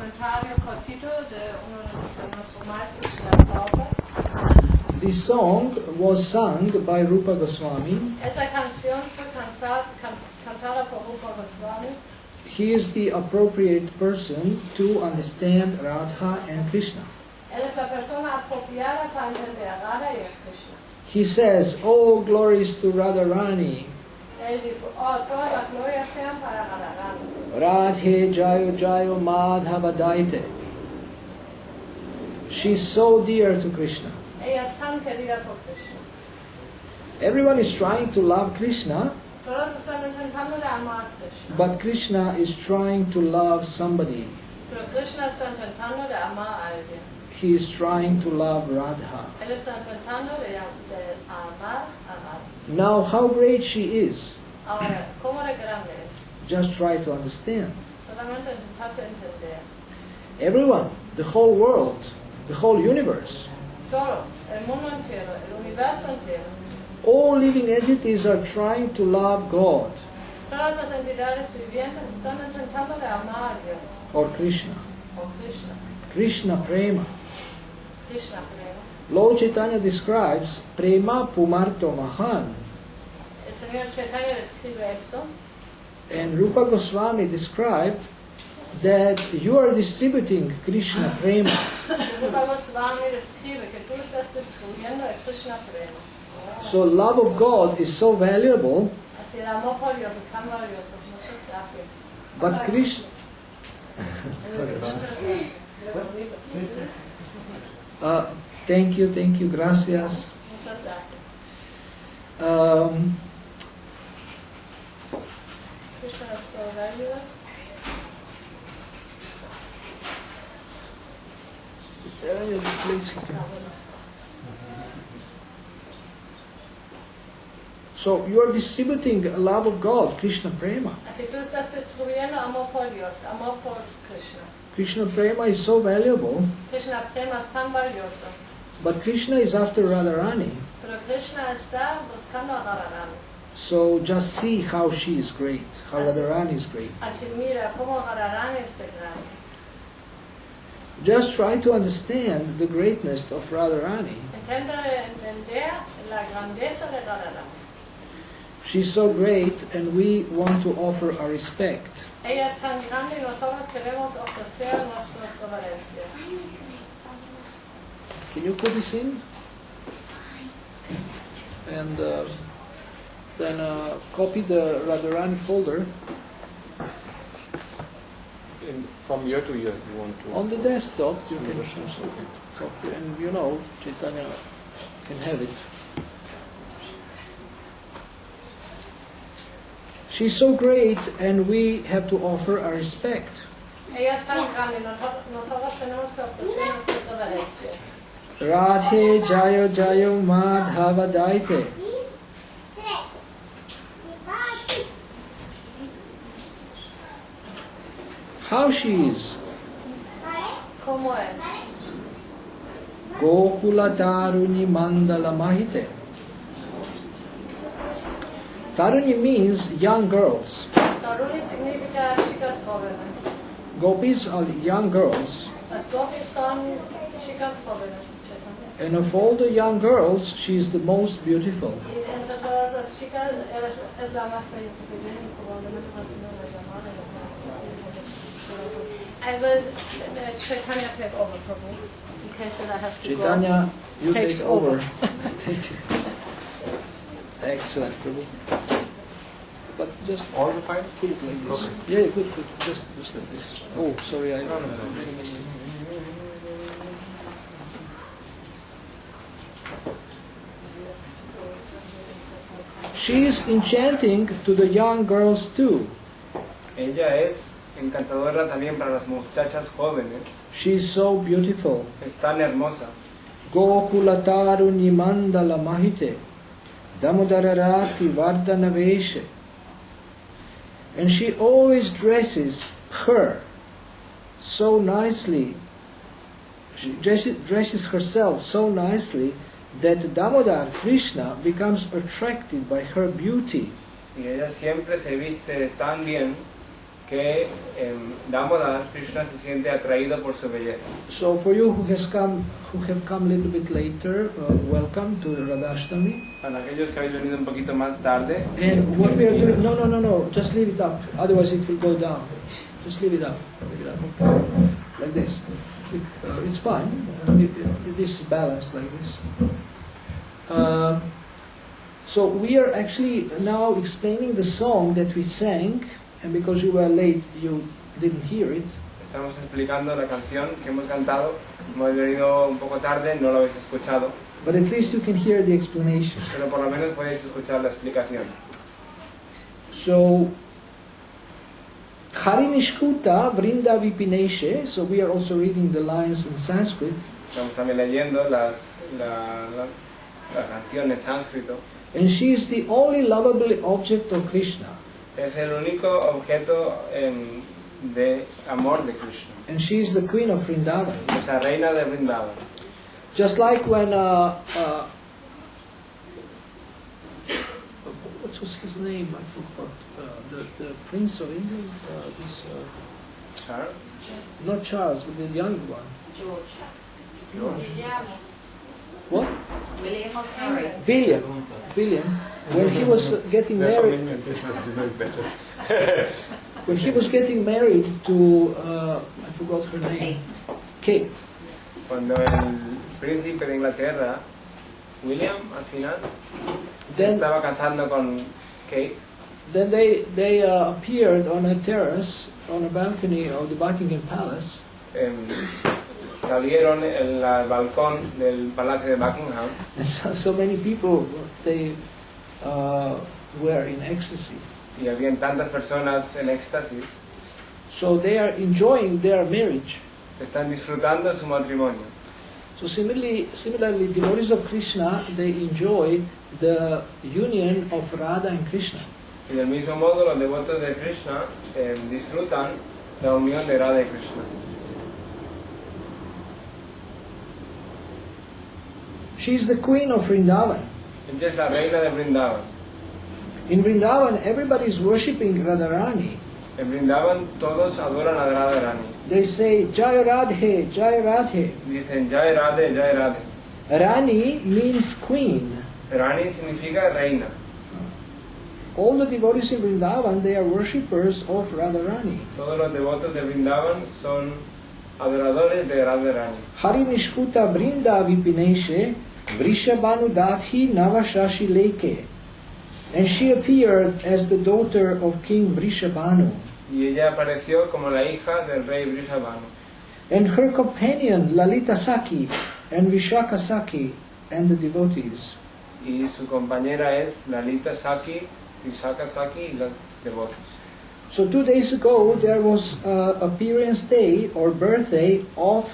comentario cortito de uno de nuestros maestros de la Prabhupada. This song was sung by Rupa Goswami. Esa canción fue cantada por Rupa Goswami. He is the appropriate person to understand Radha and Krishna. Él es la persona apropiada para entender a Radha y a Krishna. He says, "Oh, glories to Radharani. Él dijo, oh, toda la gloria sea para Radharani. Radhe Jayo Jayo Madhava Daite." She's so dear to Krishna. Ella es tan querida por Krishna. Everyone is trying to love Krishna, Todos están intentando de amar a Krishna. but Krishna is trying to love somebody. Pero Krishna está intentando de amar a alguien. He is trying to love Radha. Él está intentando de amar a Radha. Now, how great she is, Ahora, ¿cómo de grande es? just try to understand. Solamente intentar de entender. Everyone, the whole world, the whole universe, Todo, el mundo entero, el universo entero, all living entities are trying to love God todas las entidades vivientes están intentando de amar a Dios, or Krishna. o Krishna, Krishna Prema. Krishna primero. Lord Chaitanya describes Prema Pumarto Mahan, El Señor Chaitanya describe esto, and Rupa Goswami described that you are distributing Krishna Prema. Rupa Goswami describe que tú estás distribuyendo el Krishna prema. So love of God is so valuable, Así el amor por Dios es tan valioso. Muchas gracias. but Krishna... thank you, gracias. Muchas gracias. Krishna is so valuable. Is there any other place you can... So you are distributing love of God, Krishna Prema. Así tú estás distribuyendo amor por Dios, amor por Krishna. Krishna Prema is so valuable, Krishna prema es tan valioso. but Krishna is after Radharani. Pero Krishna está buscando a Radharani. So just see how she is great, how Radharani is great. Así mira cómo Radharani es grande. Just try to understand the greatness of Radharani. Intenta entender la grandeza de Radharani. She's so great, and we want to offer our respect. Ella es tan grande y nosotros queremos ofrecer nuestras reverencias. Can you put this in? And then copy the Radharani folder From year to year, you want to... on the desktop. You can choose copy, and Chaitanya can have it. She's so great, and we have to offer our respect. Ella es tan grande y nosotros tenemos que ofrecer nuestras reverencias. Radhe Jayo Jayo Madhava Daite. How she is? ¿Cómo es? Gokula Taruni Mandala Mahite. Taruni means young girls. Taruni significa chicas jóvenes. Gopis are young girls. Las gopis son chicas jóvenes. And of all the young girls, she is the most beautiful. Y entre todas las chicas, ella es la más bella. I will Chaitanya take over, Prabhu, in case that I have to Chaitanya, you Takes take over. over. Thank you. Excellent, Prabhu. But just All the time? put it like this. Okay. Yeah, good. Just like this. Oh, sorry, I made a mistake. She is enchanting to the young girls too. Ella es encantadora también para las muchachas jóvenes. She is so beautiful. Es tan hermosa. Gokulataru Nimandala Mahite Damodararati Vardhanaveshe. And she always dresses her so nicely. She dresses herself so nicely that Damodar, Krishna, becomes attracted by her beauty. Y ella siempre se viste tan bien que Damodar, Krishna se siente atraído por su belleza. So for you who have come a little bit later, welcome to Radhasthami. Para aquellos que habéis venido un poquito más tarde, And what we are doing, no, just leave it up, otherwise it will go down. Just leave it up, okay. Like this. It's fine, this is balanced like this. So we are actually now explaining the song that we sang, and because you were late, you didn't hear it. estamos explicando la canción que hemos cantado. Como habéis venido un poco tarde, no lo habéis escuchado, But at least you can hear the explanation. pero por lo menos podéis escuchar la explicación. So, Harinishkuta Vrinda Vipineshe, so we are also reading the lines in Sanskrit. Estamos también leyendo la canción en sánscrito. And she is the only lovable object of Krishna. Es el único objeto de amor de Krishna. And she is the queen of Vrindavan. Es la reina de Vrindavan. Just like when, what was his name? I forgot. The prince of England? Charles. Not Charles, but the young one. George. What? William of Harry. William. When he was getting married. When he was getting married to, I forgot her name. Kate. Cuando el príncipe de Inglaterra, William, al final, se Then- estaba casando con Kate, Then they appeared on a terrace, on a balcony of the Buckingham Palace, salieron en el balcón del Palacio de Buckingham and so many people they were in ecstasy. y habían tantas personas en éxtasis, So they are enjoying their marriage. están disfrutando su matrimonio. So similarly, devotees of Krishna they enjoy the union of Radha and Krishna. Y del mismo modo los devotos de Krishna disfrutan la unión de Radha y Krishna. She is the queen of Vrindavan. Ella es la reina de Vrindavan. In Vrindavan, everybody is worshipping Radharani. En Vrindavan todos adoran a Radharani. They say Jai Radhe, Jai Radhe. Dicen Jai Radhe, Jai Radhe. Rani means queen. Rani significa reina. All the devotees in Vrindavan, they are worshippers of Radharani. Todos los devotos de Vrindavan son adoradores de Radharani. Hari Nishkuta Vrinda Vipineshe Vrishabhanu Dathi Navashashi Leke. And she appeared as the daughter of King Vrishabhanu. Y ella apareció como la hija del rey Vrishabhanu. And her companion Lalita Saki and Vishaka Saki and the devotees. Y su compañera es Lalita Saki, Vishaka Saki y los devotos. So 2 days ago there was appearance day or birthday of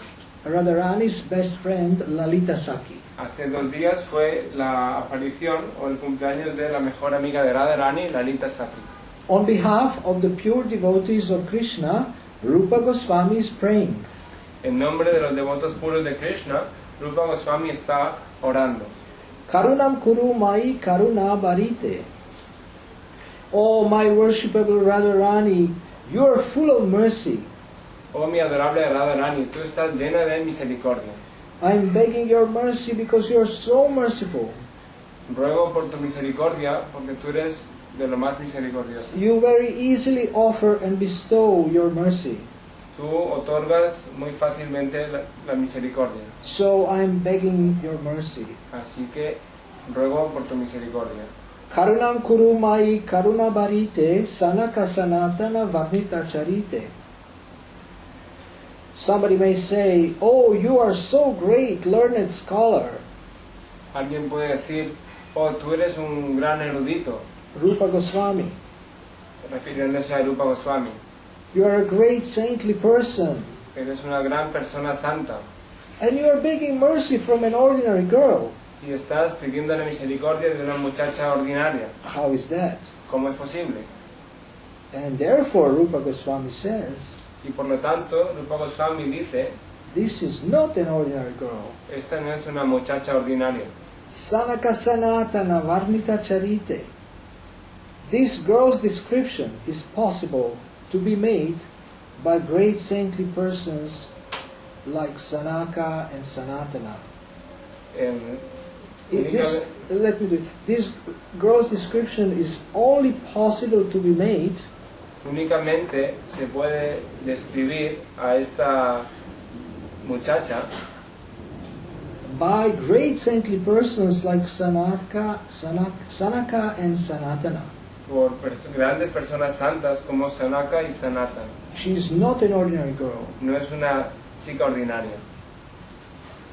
Radharani's best friend Lalita Saki. Hace 2 días fue la aparición o el cumpleaños de la mejor amiga de Radharani, Lalita Saki. On behalf of the pure devotees of Krishna, Rupa Goswami is praying. En nombre de los devotos puros de Krishna, Rupa Goswami está orando. Karunam Kuru Mai Karuna Bharite. Oh, my worshipable Radharani, you are full of mercy. Oh mi adorable Radharani, tú estás llena de misericordia. I am begging your mercy because you are so merciful. Ruego por tu misericordia, porque tú eres de lo más misericordioso. You very easily offer and bestow your mercy. Tú otorgas muy fácilmente la misericordia. So I am begging your mercy. Así que ruego por tu misericordia. Karunam Kuru Mai Karuna Bharite Sanaka Sanatana Varnita Charite. Somebody may say, oh, you are so great, learned scholar. Alguien puede decir, oh, tú eres un gran erudito, Rupa Goswami. refiriéndose a Rupa Goswami. You are a great saintly person. Eres una gran persona santa And you are begging mercy from an ordinary girl. y estás pidiendo la misericordia de una muchacha ordinaria. How is that? ¿Cómo es posible? And therefore Rupa Goswami says, Y por lo tanto, Rupa Goswami dice, this is not an ordinary girl. esta no es una muchacha ordinaria. Sanaka Sanatana Varnita Charite. This girl's description is possible to be made by great saintly persons like Sanaka and Sanatana. Let me do it. This gross description is only possible to be made Únicamente se puede describir a esta muchacha by great saintly persons like Sanaka and Sanatana. por grandes personas santas como Sanaka y Sanatana. She is not an ordinary girl. No es una chica ordinaria.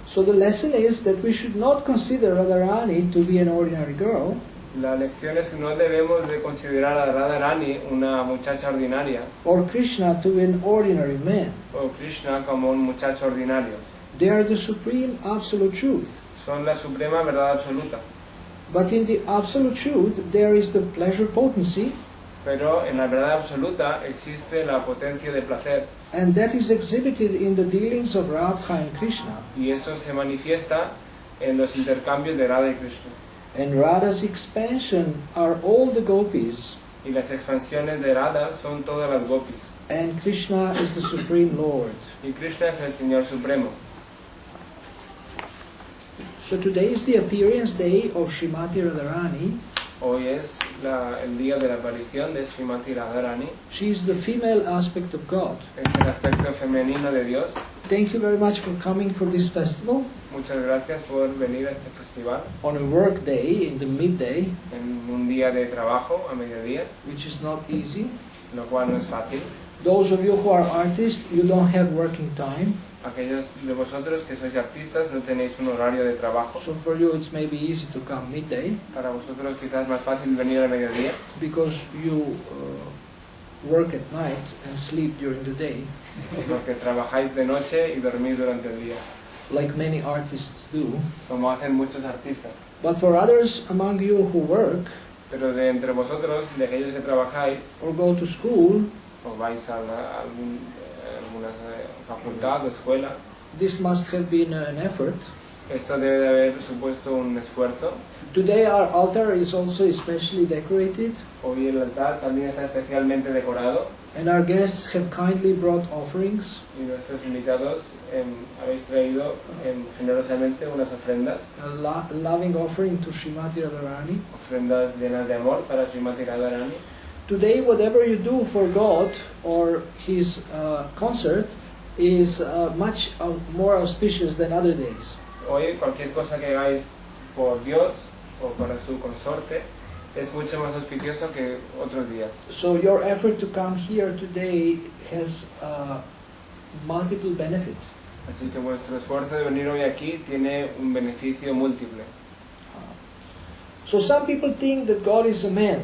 So the lesson is that we should not consider Radharani to be an ordinary girl, La lección es que no debemos de considerar a Radharani una muchacha ordinaria or Krishna to be an ordinary man. o Krishna como un muchacho ordinario. They are the supreme absolute truth. Son la suprema verdad absoluta. But in the absolute truth, there is the pleasure potency, Pero en la verdad absoluta existe la potencia de placer and that is exhibited in the dealings of Radha and Krishna. y eso se manifiesta en los intercambios de Radha y Krishna. And Radha's expansion are all the gopis, Y las expansiones de Radha son todas las gopis. and Krishna is the supreme Lord. Y Krishna es el Señor Supremo. So today is the appearance day of Srimati Radharani. Hoy es el día de la aparición de Srimati Radharani. She is the female aspect of God. Es el aspecto femenino de Dios. Thank you very much for coming for this festival Muchas gracias por venir a este festival on a work day in the midday, en un día de trabajo a mediodía, which is not easy. lo cual no es fácil. Those of you who are artists, you don't have working time. Aquellos de vosotros que sois artistas no tenéis un horario de trabajo. So for you it's maybe easy to come midday Para vosotros quizás es más fácil venir a mediodía because you work at night and sleep during the day, porque trabajáis de noche y dormís durante el día, like many artists do. como hacen muchos artistas. But for others among you who work Pero de entre vosotros, de aquellos que trabajáis or go to school, o vais a alguna facultad o escuela, this must have been an effort. esto debe de haber supuesto un esfuerzo. Today our altar is also especially decorated, Hoy el altar también está especialmente decorado and our guests have kindly brought offerings. y nuestros invitados habéis traído generosamente unas ofrendas, A loving offering to Srimati Radharani. ofrendas llenas de amor para Srimati Radharani. Today, whatever you do for God or His concert is much more auspicious than other days. Hoy cualquier cosa que hagáis por Dios o para su consorte es mucho más auspicioso que otros días. So your effort to come here today has multiple benefits. Así que vuestro esfuerzo de venir hoy aquí tiene un beneficio múltiple. So some people think that God is a man.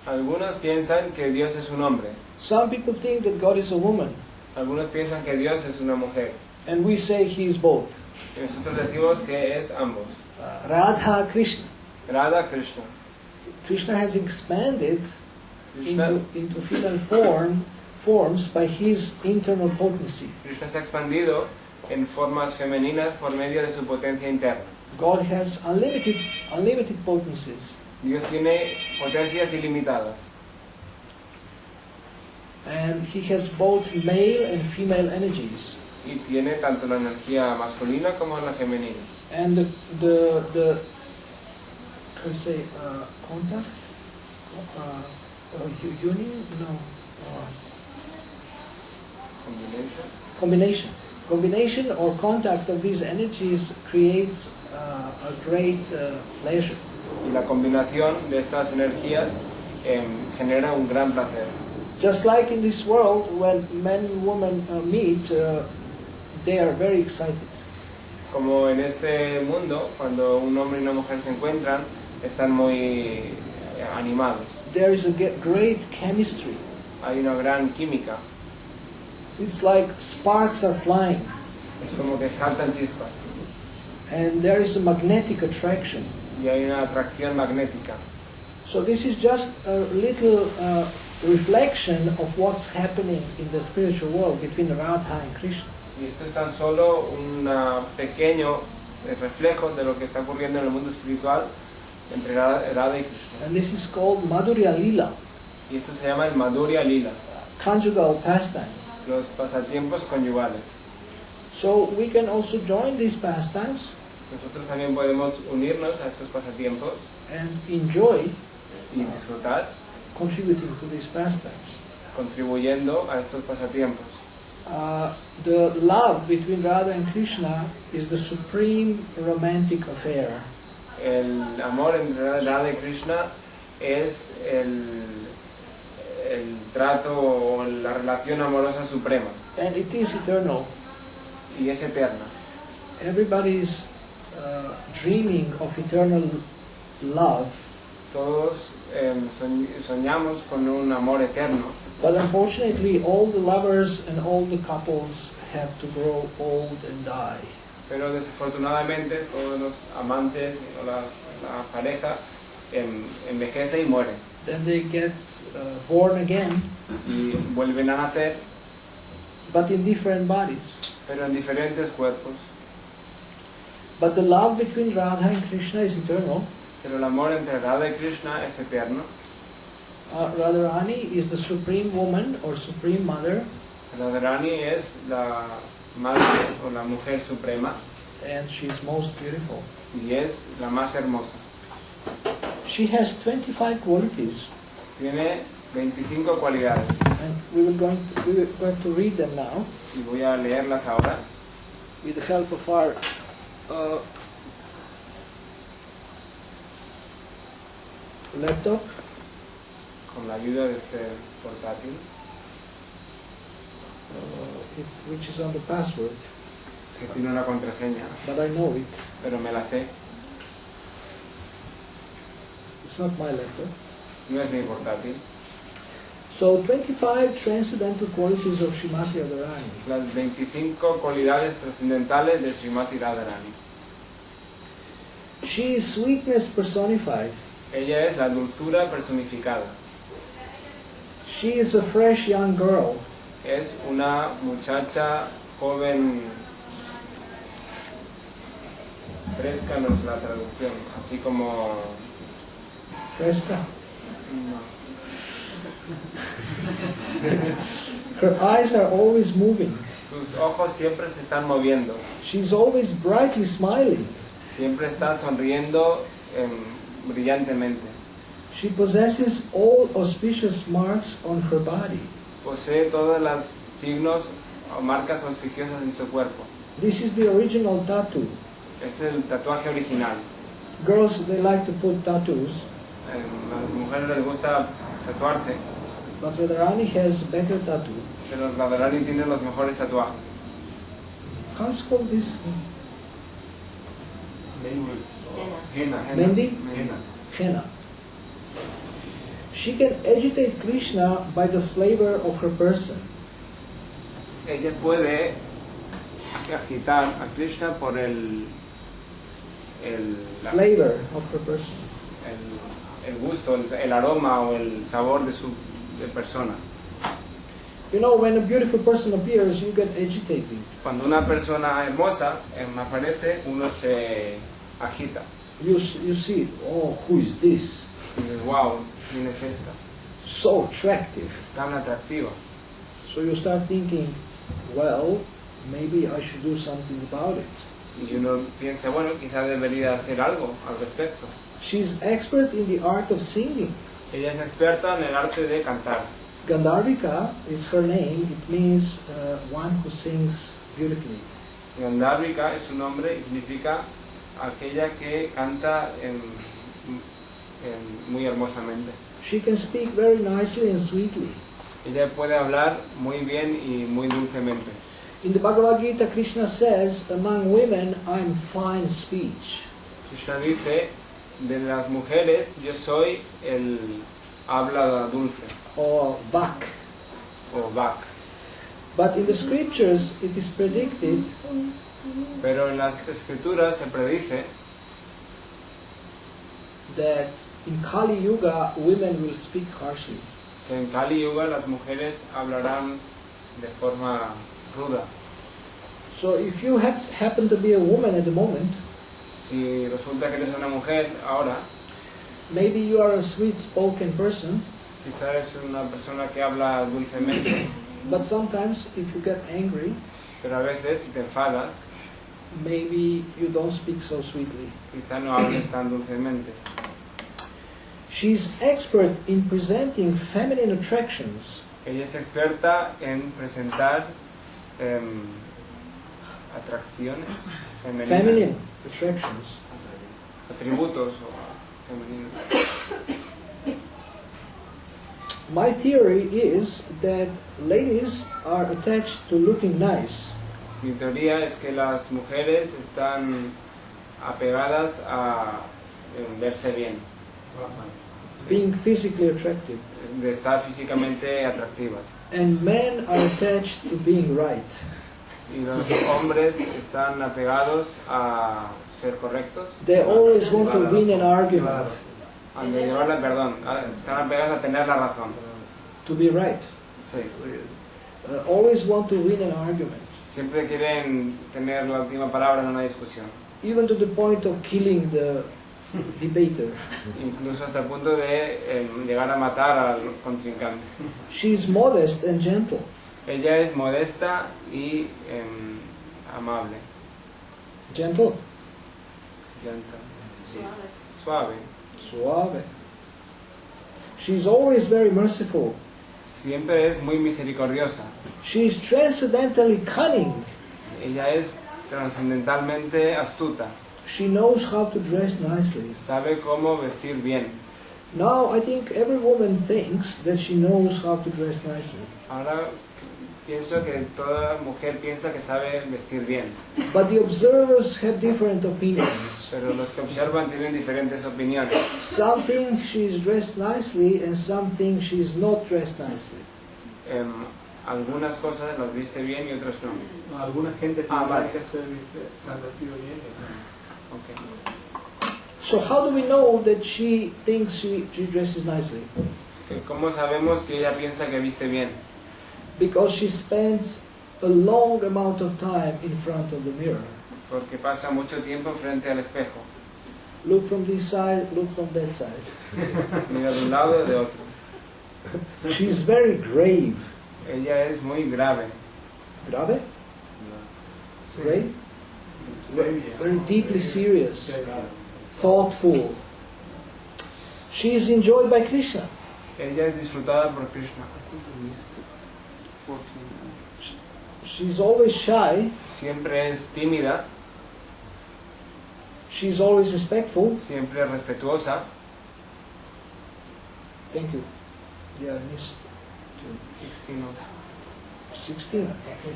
Algunos piensan que Dios es un hombre. Some people think that God is a woman. Algunos piensan que Dios es una mujer. And we say He is both. Y nosotros decimos que es ambos. Radha Krishna. Radha Krishna. Krishna has expanded Krishna, into female forms by His internal potency. Krishna se ha expandido en formas femeninas por medio de su potencia interna. God has unlimited potencies. Dios tiene potencias ilimitadas. And He has both male and female energies. Y tiene tanto la energía masculina como la femenina. And the how you say contact, union, no, Combination. combination or contact of these energies creates a great pleasure. Y la combinación de estas energías genera un gran placer. Just like in this world, when men and women meet, they are very excited. Como en este mundo, cuando un hombre y una mujer se encuentran, están muy animados. There is a great chemistry. Hay una gran química. It's like sparks are flying, Es como que saltan chispas. and there is a magnetic attraction. Y hay una atracción magnética. So this is just a little reflection of what's happening in the spiritual world between Radha and Krishna. Y esto es tan solo un pequeño reflejo de lo que está ocurriendo en el mundo espiritual entre Radha y Krishna. And this is called Madhurya Lila. Y esto se llama el Madhurya Lila. conjugal pastime. los pasatiempos conyugales. So we can also join these pastimes Nosotros también podemos unirnos a estos pasatiempos and enjoy y disfrutar contributing to these pastimes. contribuyendo a estos pasatiempos. The love between Radha and Krishna is the supreme romantic affair. El amor entre Radha y Krishna es el trato o la relación amorosa suprema And it is eternal. y es eterna. Everybody's dreaming of eternal love, Todos soñamos con un amor eterno, but unfortunately all the lovers and all the couples have to grow old and die. pero desafortunadamente todos los amantes o la pareja envejece y mueren Then they get born again, y vuelven a nacer, but in different bodies. pero en diferentes cuerpos. But the love between Radha and Krishna is eternal. Pero el amor entre Radha y Krishna es eterno. Radharani is the supreme woman or supreme mother, Radharani es la madre o la mujer suprema and she is most beautiful. y es la más hermosa. She has 25 qualities, Tiene 25 cualidades and we are going to read them now y voy a leerlas ahora with the help of our laptop. con la ayuda de este portátil, Which is on the password, que tiene una contraseña, but I know it. pero me la sé. It's not my laptop. No es mi portátil. So 25 transcendental qualities of Srimati Radharani. Las 25 cualidades trascendentales de Srimati Radharani. She is sweetness personified. Ella es la dulzura personificada. She is a fresh young girl. Es una muchacha joven, fresca no es la traducción, así como... Fresca. no. Her eyes are always moving. Sus ojos siempre se están moviendo, She's always brightly smiling. siempre está sonriendo brillantemente. She possesses all auspicious marks on her body. Posee todos los signos o marcas auspiciosas en su cuerpo. This is the original tattoo. Es el tatuaje original. Girls, they like to put tattoos, A las mujeres les gusta tatuarse, but Radharani has better tattoo. pero Radharani tiene los mejores tatuajes. How's called this? Henna. Mendi? Henna. Henna. She can agitate Krishna by the flavor of her person. Ella puede agitar a Krishna por el Flavor of her person. gusto, el aroma o el sabor de su persona. You know, when a beautiful person appears, you get agitated. Cuando una persona hermosa aparece, uno se agita. You see, oh, who is this? Y dices, wow, ¿quién es esta? So attractive. Tan atractiva. So you start thinking, well, maybe I should do something about it. Y uno piensa, bueno, quizás debería hacer algo al respecto. She's expert in the art of singing. Ella es experta en el arte de cantar. Gandharvika is her name. It means one who sings beautifully. Gandharvika es su nombre y significa aquella que canta muy hermosamente. She can speak very nicely and sweetly. Ella puede hablar muy bien y muy dulcemente. In the Bhagavad Gita, Krishna says, among women, I'm fine speech. Krishna dice, de las mujeres yo soy el habla dulce, Or vak. o vak. But in the scriptures, it is predicted Pero en las escrituras se predice that in Kali Yuga, women will speak harshly. que en Kali Yuga las mujeres hablarán de forma ruda. So if you happen to be a woman at the moment, Si resulta que eres una mujer ahora, maybe you are a sweet-spoken person, Quizás es una persona que habla dulcemente, but sometimes if you get angry, pero a veces si te enfadas, maybe you don't speak so sweetly. quizás no hables tan dulcemente. She's expert in presenting feminine attractions, Ella es experta en presentar atracciones femeninas, feminine attractions. atributos o femeninos. My theory is that ladies are attached to looking nice. Mi teoría es que las mujeres están apegadas a verse bien, Being physically attractive, de estar físicamente atractivas. and men are attached to being right. Y los hombres están apegados a ser correctos, They always want to win an argument, están apegados a tener la razón. to be right. Sí. Always want to win an argument, Siempre quieren tener la última palabra en una discusión, even to the point of killing the debater. incluso hasta el punto de llegar a matar al contrincante. She's modest and gentle. Ella es modesta y amable, Gentle, gentle, suave. suave. She's always very merciful. Siempre es muy misericordiosa. She's transcendentally cunning. Ella es trascendentalmente astuta. She knows how to dress nicely. Sabe cómo vestir bien. Now, I think every woman thinks that she knows how to dress nicely. Ahora pienso que toda mujer piensa que sabe vestir bien, But the observers have different opinions. pero los que observan tienen diferentes opiniones. Some think she's dressed nicely and some think she's not dressed nicely. Algunas cosas las viste bien y otras no. No, alguna gente vale. piensa que se han vestido bien. Okay. So how do we know that she thinks she dresses nicely? ¿Cómo sabemos si ella piensa que viste bien? Because she spends a long amount of time in front of the mirror. Porque pasa mucho tiempo frente al espejo. Look from this side, look from that side. Mira de un lado y de otro. She's very grave. Ella es muy grave. Grave? Grave? Very deeply serious, thoughtful. She is enjoyed by Krishna. Ella es disfrutada por Krishna. She's always shy. Siempre es tímida, She's always respectful. siempre respetuosa. Thank you. Yeah, Miss 16 also. 16. Okay.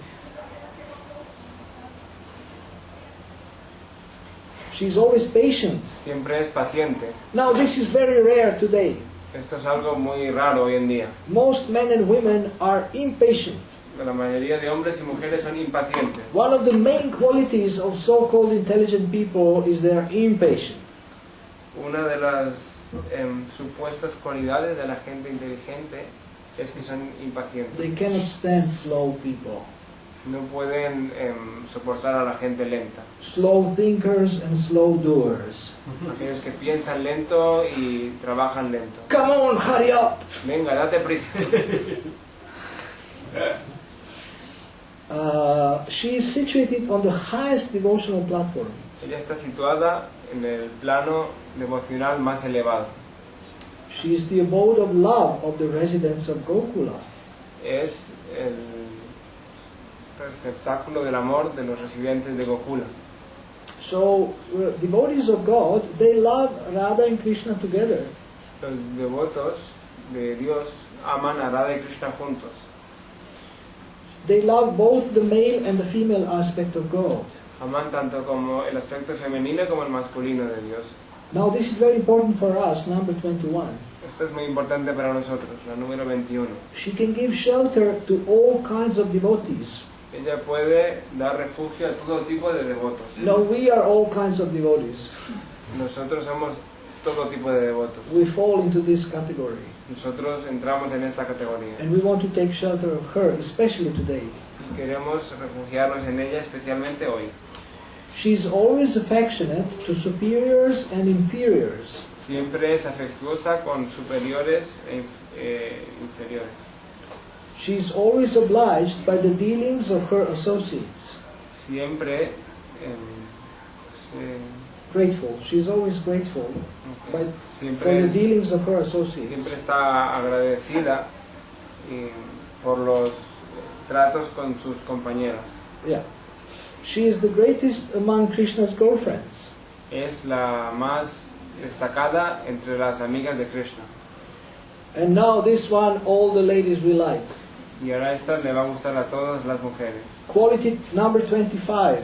She's always patient. Siempre es paciente. Now, this is very rare today. Esto es algo muy raro hoy en día. Most men and women are impatient. La mayoría de hombres y mujeres son impacientes. One of the main qualities of so-called intelligent people is they're impatient. Una de las supuestas cualidades de la gente inteligente es que son impacientes. They cannot stand slow people. No pueden soportar a la gente lenta. Slow thinkers and slow doers. Aquellos que piensan lento y trabajan lento. Come on, hurry up! Venga, date prisa. She is situated on the highest devotional platform. Ella está situada en el plano devocional más elevado. She is the abode of love of the residents of Gokula. Es el receptáculo del amor de los residentes de Gokula. So, devotees of God, they love Radha and Krishna together. Los devotos de Dios aman a Radha y Krishna juntos. They love both the male and the female aspect of God. Aman tanto como el aspecto femenino como el masculino de Dios. Now, this is very important for us, number 21. Esto es muy importante para nosotros, la número 21. She can give shelter to all kinds of devotees. Ella puede dar refugio a todo tipo de devotos. Now, we are all kinds of devotees. Nosotros somos todo tipo de devotos. We fall into this category. Nosotros entramos en esta categoría And we want to take shelter of her, especially today. y queremos refugiarnos en ella especialmente hoy. She is always affectionate to superiors and inferiors. Siempre es afectuosa con superiores e inferiores. She is always obliged by the dealings of her associates. Siempre Grateful. She is always grateful by, for siempre, the dealings of her associates. siempre está agradecida por los tratos con sus compañeras. Yeah. She is the greatest among Krishna's girlfriends. Es la más destacada entre las amigas de Krishna. And now this one all the ladies will like. Y ahora esta le va a gustar a todas las mujeres. Quality number 25.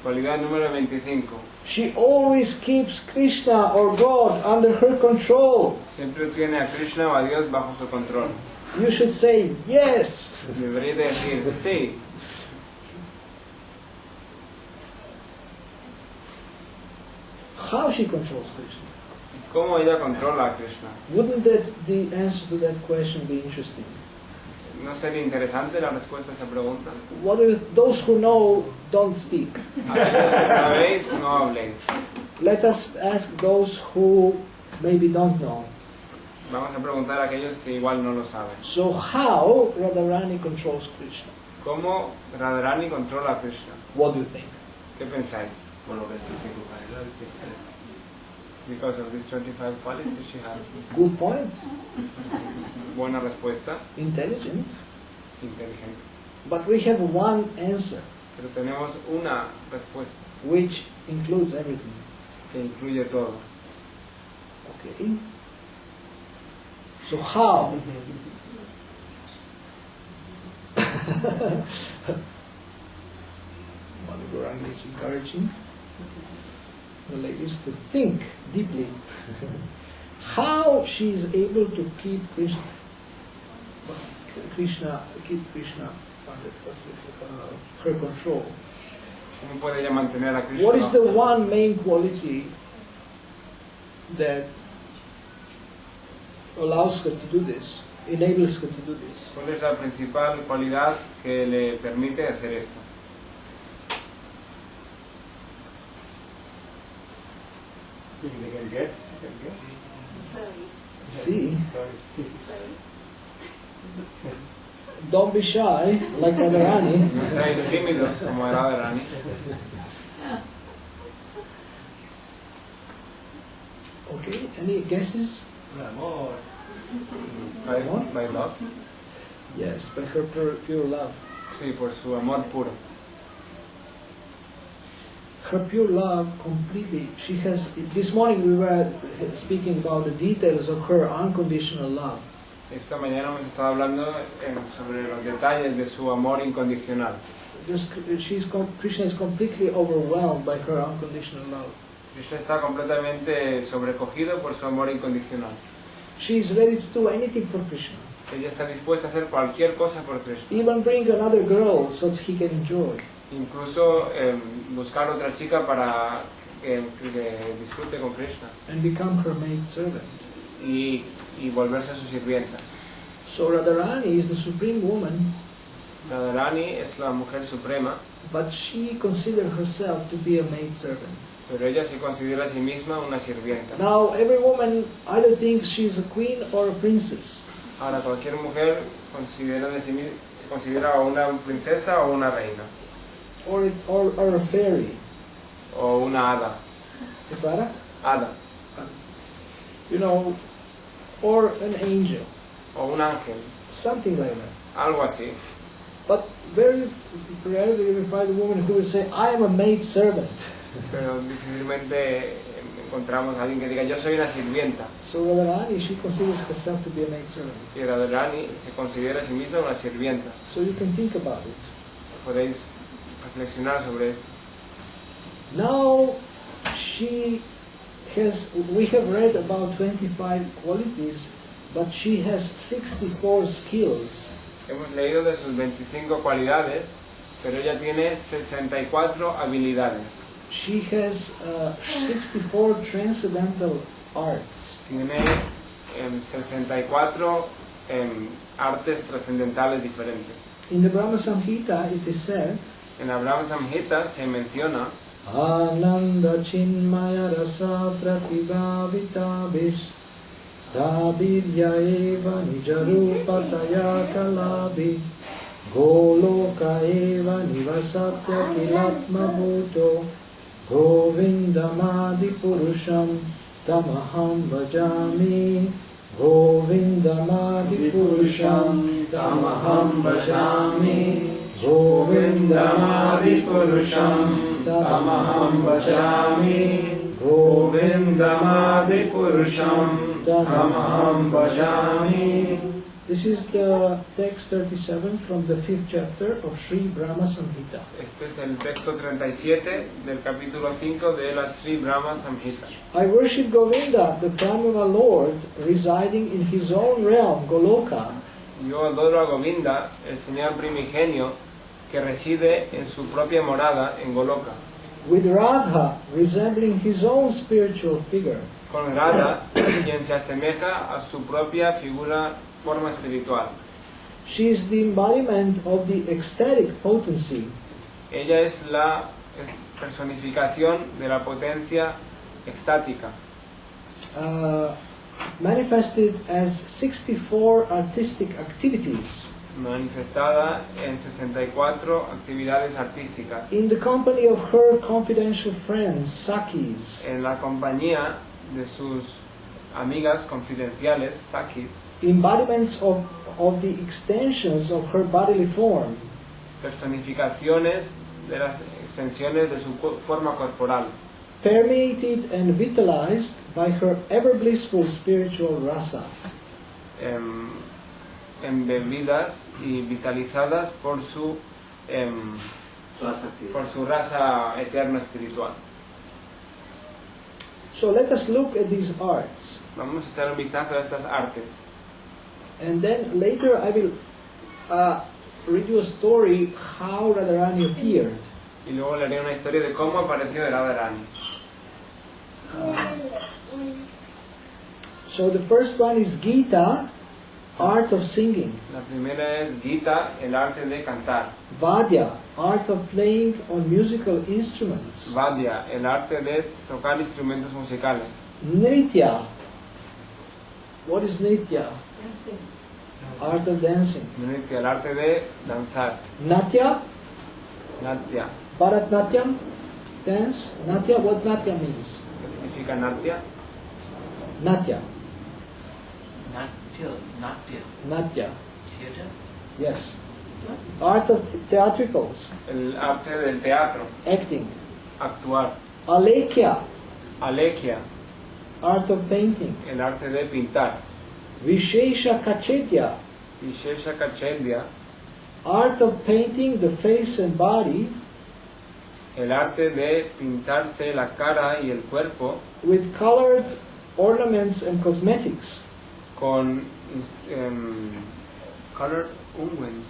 Cualidad número 25. She always keeps Krishna or God under her control. Siempre tiene a Krishna o a Dios bajo su control. You should say yes. Debería decir sí. How she controls Krishna? ¿Cómo ella controla a Krishna? Wouldn't that the answer to that question be interesting? ¿No sería interesante la respuesta a esa pregunta? What if those who know don't speak? ¿Sabéis? No habléis. Let us ask those who maybe don't know. Vamos a preguntar a aquellos que igual no lo saben. So how Radharani controls Krishna? ¿Cómo Radharani controla a Krishna? What do you think? ¿Qué pensáis? Por lo 25 cualidades que tiene. Because of these 25 qualities she has. Good point. Buena respuesta, Intelligent. inteligente. But we have one answer Pero tenemos una respuesta which includes everything. que incluye todo. Okay. So how? Madhuranga is encouraging the ladies to think deeply how she is able to keep Krishna under her control. ¿Cómo puede ella mantener a Krishna? What is the one main quality that allows her to do this, enables her to do this? ¿Cuál es la principal cualidad que le permite hacer esto? ¿El guess? See, don't be shy like Radharani. No seáis tímidos como Radharani. Okay, any guesses? El amor. By love. Yes, by her pure love. Sí, por su amor puro. Her pure love completely, she has, this morning we were speaking about the details of her unconditional love. Esta mañana hemos estado hablando sobre los detalles de su amor incondicional. Krishna is completely overwhelmed by her unconditional love. Krishna está completamente sobrecogido por su amor incondicional. She is ready to do anything for Krishna. Ella está dispuesta a hacer cualquier cosa por Krishna. Even bring another girl so that he can enjoy. Incluso buscar otra chica para que disfrute con Krishna. And become her maid servant. Y volverse su sirvienta. So Radharani is the supreme woman, Radharani es la mujer suprema, but she considers herself to be a maid servant. pero ella se considera a sí misma una sirvienta. Now every woman either thinks she's a queen or a princess. Ahora cualquier mujer se considera o una princesa o una reina, Or a fairy. o una hada, It's Ara? hada, You know, or an angel. o un ángel, Something like that. algo así. But very rarely we find a woman who will say, I am a maid servant. Pero difícilmente encontramos a alguien que diga yo soy una sirvienta. So Radharani, she considers herself to be a maid servant. Y Radharani se considera a sí misma una sirvienta. So you can think about it. Podéis reflexionar sobre esto. Now we have read about 25 qualities, but she has 64 skills. Hemos leído de sus 25 cualidades, pero ella tiene 64 habilidades. She has 64 transcendental arts. Tiene 64 artes trascendentales diferentes. In the Brahma Samhita it is said, En la Brahma Samhita se menciona Ananda Chinmaya Rasa Pratibhavitabhis Davidya Eva Nijarupataya Kalabhi Goloka Eva Nivasatya Kilatma Bhuto Govindamadi Purusham Tamaham Bhajami Govindamadi Purusham Tamaham Bhajami Govindamadi Purusham Tamaham Bhajami Govindamadi Purusham Tamaham Bhajami. This is the text 37 from the 5th chapter of Sri Brahma Samhita. Este es el texto 37 del capítulo 5 de la Sri Brahma Samhita. I worship Govinda, the Brahma Lord, residing in his own realm, Goloka. Yo adoro a Govinda, el Señor primigenio, que reside en su propia morada en Goloka, With Radha, resembling his own spiritual figure. con Radha, quien se asemeja a su propia forma espiritual. She is the embodiment of the ecstatic potency. Ella es la personificación de la potencia extática, Manifested as 64 artistic activities manifestada en 64 actividades artísticas, in the company of her confidential friends, Sakis, en la compañía de sus amigas confidenciales, Sakis, embodiments of the extensions of her bodily form, personificaciones de las extensiones de su forma corporal, permeated and vitalized by her ever blissful spiritual rasa. Embebidas y vitalizadas por su raza eterna espiritual. So let us look at these arts. Vamos a echar un vistazo a estas artes. And then later I will read you a story how Radharani appeared. Y luego le haré una historia de cómo apareció Radharani. So the first one is Gita, art of singing. La primera es Gita, el arte de cantar. Vadya, art of playing on musical instruments. Vadya, el arte de tocar instrumentos musicales. Nritya. What is Nritya? Dancing. Art of dancing. Nritya, el arte de danzar. Natya, Natya, Bharatnatyam, dance. Natya, what Natya means? ¿qué significa Natya? Natya. Natya. Natya. Theater? Yes. Art of theatricals. El arte del teatro, Acting. actuar. Alekhya, Alekhya, art of painting. el arte de pintar. Vishesha Kachetya, Vishesha Kachendya, art of painting the face and body el arte de pintarse la cara y el cuerpo with colored ornaments and cosmetics. con color unguents,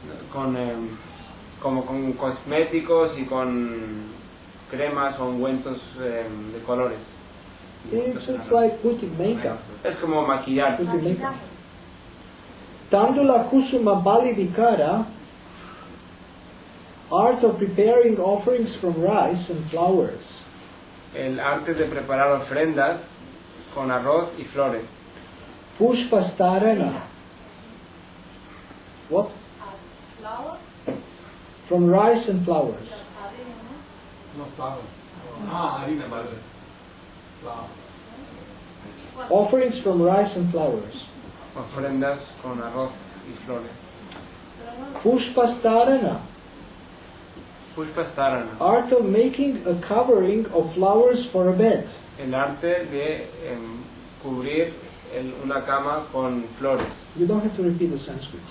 como con cosméticos y con cremas o ungüentos de colores. It's like putting makeup. Es como maquillarse. Putting makeup. Tandula Kusuma Bali Vikara, art of preparing offerings from rice and flowers. El arte de preparar ofrendas con arroz y flores. Pushpastarana. What? Flower. From rice and flowers. No, flour. Ah, harina, madre. Flour. Offerings from rice and flowers. Ofrendas con arroz y flores. Pushpastarana. Pushpastarana, Art of making a covering of flowers for a bed. el arte de cubrir una cama con flores. You don't have to repeat the Sanskrit.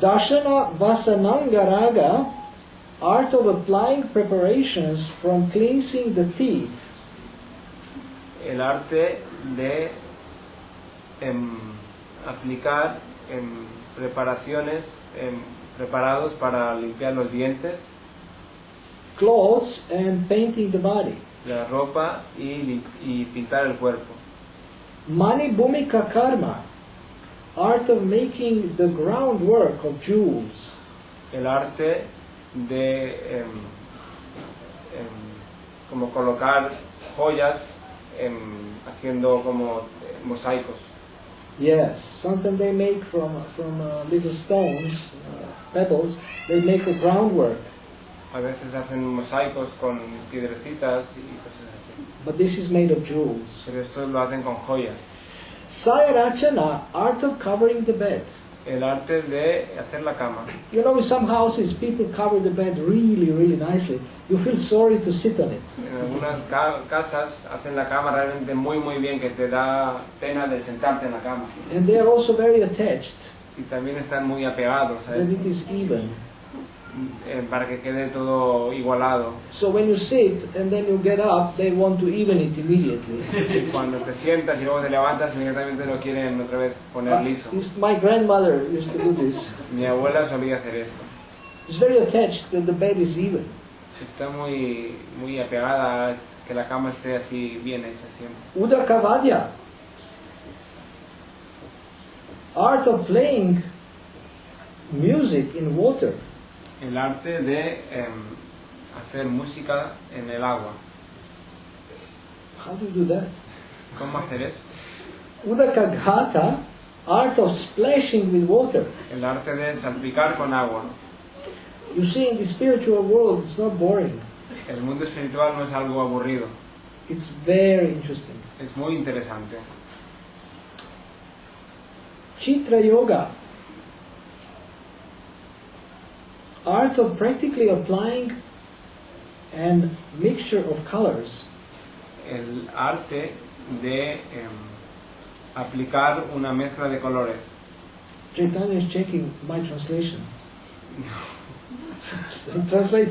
Darshana Vasanangaraga, art of applying preparations from cleansing the teeth. El arte de aplicar preparaciones, preparados para limpiar los dientes, Clothes and painting the body. la ropa y pintar el cuerpo. Mani Bhumika Karma, art of making the groundwork of jewels. El arte de como colocar joyas haciendo como mosaicos. Yes, sometimes they make from little stones, pebbles, they make the groundwork. A veces hacen mosaicos con piedrecitas y cosas así. But this is made of jewels. Pero esto lo hacen con joyas. Sayarachana, art of covering the bed. El arte de hacer la cama. You know, in some houses, people cover the bed really, really nicely. You feel sorry to sit on it. En algunas casas hacen la cama realmente muy muy bien, que te da pena de sentarte en la cama. And they are also very attached, Y también están muy apegados a that esto, it is even. para que quede todo igualado. So when you sit and then you get up, they want to even it immediately. Y cuando te sientas y luego te levantas, inmediatamente lo quieren otra vez poner liso. My grandmother used to do this. Mi abuela solía hacer esto. It's very attached that the bed is even. Está muy, muy apegada a que la cama esté así bien hecha siempre. Udakavadya, art of playing music in water. El arte de hacer música en el agua. How do you do that? ¿Cómo hacer eso? Udakaghata, art of splashing with water. El arte de salpicar con agua. You see, in the spiritual world, it's not boring. El mundo espiritual no es algo aburrido, It's very interesting. es muy interesante. Chitra Yoga, art of practically applying and mixture of colors. El arte de aplicar una mezcla de colores. Chaitanya is checking my translation. Translate.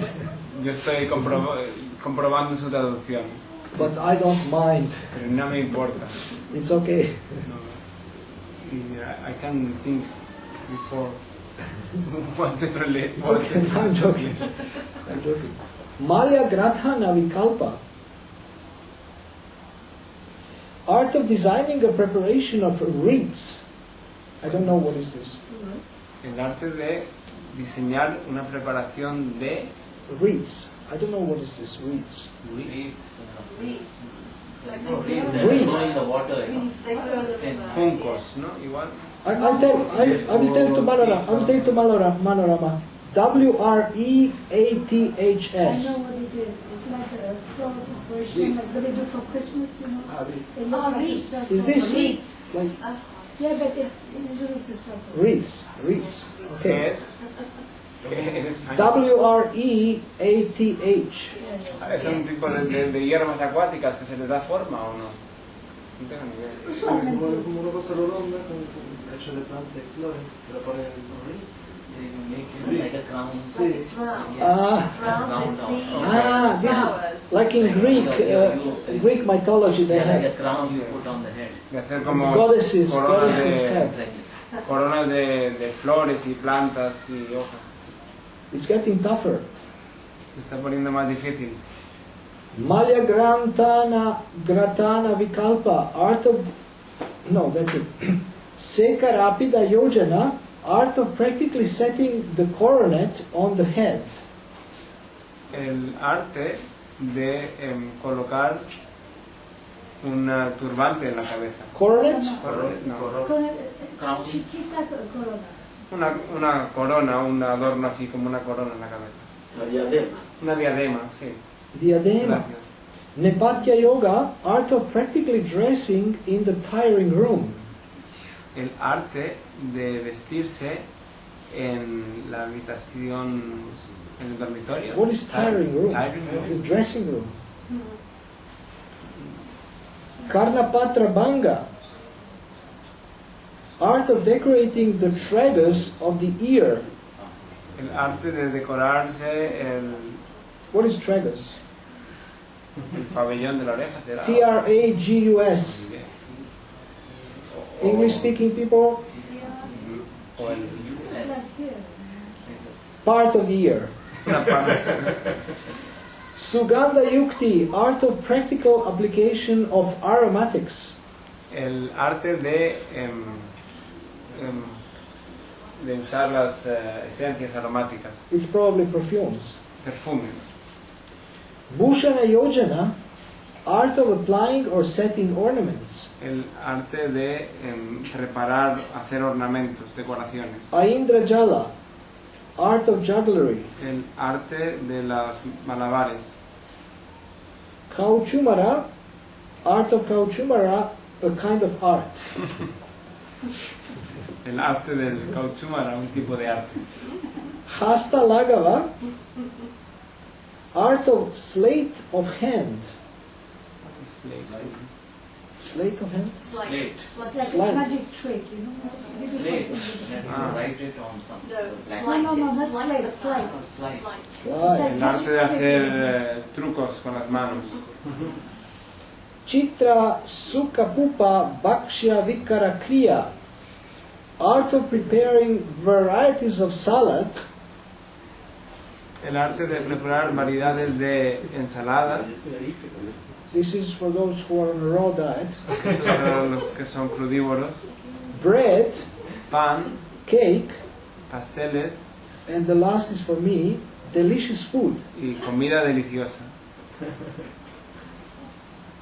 Yo estoy comprobando su traducción, But I don't mind. pero no me importa. It's okay. No. Sí, I can think before what to translate. It's okay. I'm joking. I'm joking. Malya Gratha Navikalpa. Art of designing a preparation of wreaths. I don't know what is this. El arte de diseñar una preparación de Wreaths. I don't know what is this. Wreaths. Reeds. juncos, ¿no? Igual. I will tell to Manorama. W-R-E-A-T-H-S. I know what it is. It's like a flower preparation, like what they do for Christmas, you know. They look like wreaths. a Is this circle. like Yeah, but it usually is a circle. wreaths? Wreaths. ¿Qué Okay. es? ¿Qué en español? W-R-E-A-T-H. Yes. ¿Es un tipo de hierbas acuáticas que se les da forma o no? No tengo ni idea. Usualmente. Como una cosa redonda hecha de plantas de flores que la ponen en wreaths y make it like a crown. But it's round. Ah. It's round. It's leaves. Ah, this flowers. like in Greek mythology they Like a have crown you put on the head. De hacer como goddesses coronas have. Exactly. coronas de flores y plantas y hojas. It's getting tougher. Se está poniendo más difícil. Malya Gratana Vikalpa, art of, no, that's it. Sekarapida Yojana, art of practically setting the coronet on the head. El arte de colocar un turbante en la cabeza. Coronet? No. Chiquita corona. Una corona, un adorno así como una corona en la cabeza. La diadema. Una diadema, sí. Diadema. Gracias. Nepatya Yoga, art of practically dressing in the tiring room. El arte de vestirse en la habitación, en el dormitorio. What is tiring room? Tiring It's a room. dressing room. Karnapatra Bhanga, art of decorating the tragus of the ear. El arte de decorarse What is tragus? el pabellón de la oreja, ¿será? T-R-A-G-U-S. O- English speaking people, o el- It's like here. part of the ear. una parte. Sugandha Yukti, art of practical application of aromatics. El arte de usar las esencias aromáticas, It's probably perfumes. perfumes. Bhushana Yojana, art of applying or setting ornaments. El arte de preparar, hacer ornamentos, decoraciones. Aindra Jala, art of jugglery. El arte de las malabares. Kauchumara, art of Kauchumara, a kind of art. El arte del cauchumara, un tipo de arte. Hasta Lagava, art of sleight of hand. Sleight of hand? It's like a Slide. magic trick, you know. Write it on something. No, that's slide. Slide. El arte de hacer trucos con las manos. Chitra Sukapupa Bhakshya Vikara Kriya, art of preparing varieties of salad. El arte de preparar variedades de ensalada. This is for those who are on a raw diet. Para los que son crudívoros. Bread, Pan, cake, pasteles and the last is for me, delicious food. y comida deliciosa.